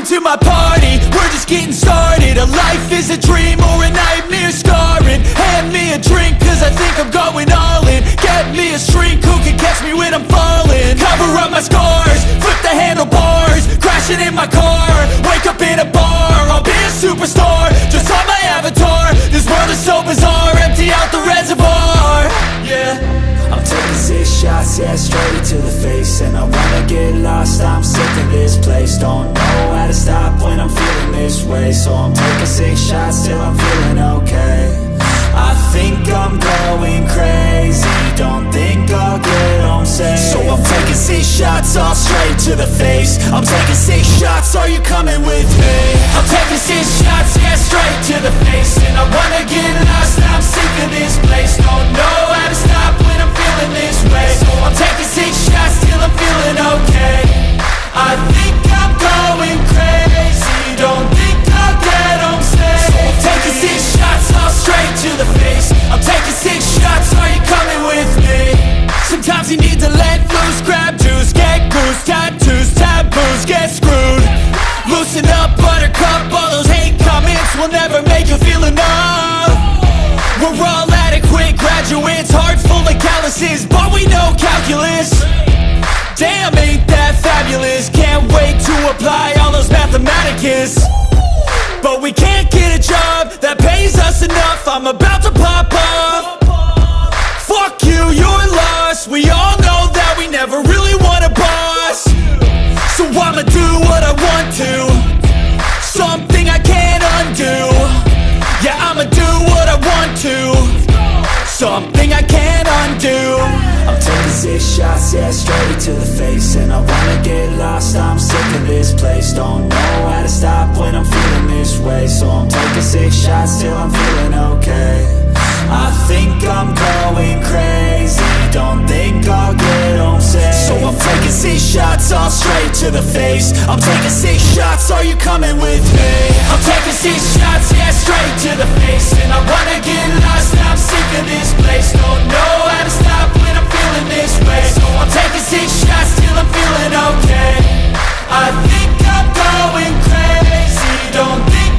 to my party, we're just getting started. A life is a dream or a nightmare scarring. Hand me a drink cause I think I'm going all in. Get me a shrink who can catch me when I'm falling. Cover up my scars, flip the handlebars, crashing in my car, wake up in a bar. I'll be a superstar, just on my avatar. This world is so bizarre, empty out the reservoir. Yeah, I'm taking 6 shots, yeah, straight to the face. And I wanna get lost, I'm sick of this place. Don't know how to stop when I'm feeling this way. So I'm taking 6 shots till I'm feeling okay. I think I'm going crazy, don't think I'll get home safe. So I'm taking 6 shots, all straight to the face. I'm taking 6 shots, are you coming with me? I'm taking 6 shots, yeah, straight to the face. And I wanna get lost, I'm sick of this place. Don't know how to stop when I'm feeling this way. So I'm taking 6 shots till I'm feeling okay. I think I'm going crazy, don't think I'll get home safe. So I'm taking 6 shots, all straight to the face. I'm taking 6 shots, are you coming with me? Sometimes you need to let loose, grab juice, get goose, tattoos, taboos, get screwed. Loosen up, buttercup, all those hate comments will never make you feel enough. We're all adequate graduates, hearts full of calluses, but we know calculus. Damn, ain't that fabulous? Can't wait to apply all those mathematicus. But we can't get a job that pays us enough. I'm about to pop off. Fuck you, you're lost. We all know that we never really want a boss. So I'ma do what I want to, something I can't undo. Yeah, I'ma do what I want to, something I can't undo. I'm taking 6 shots, yeah, straight to the face. And I wanna get lost, I'm sick of this place. Don't know how to stop when I'm feeling this way. So I'm taking 6 shots till I'm feeling okay. I think I'm going crazy, don't think I'll get home safe. So I'm taking 6 shots, all straight to the face. I'm taking 6 shots, are you coming with me? I'm taking 6 shots, yeah, straight to the face. And I wanna get lost, I'm sick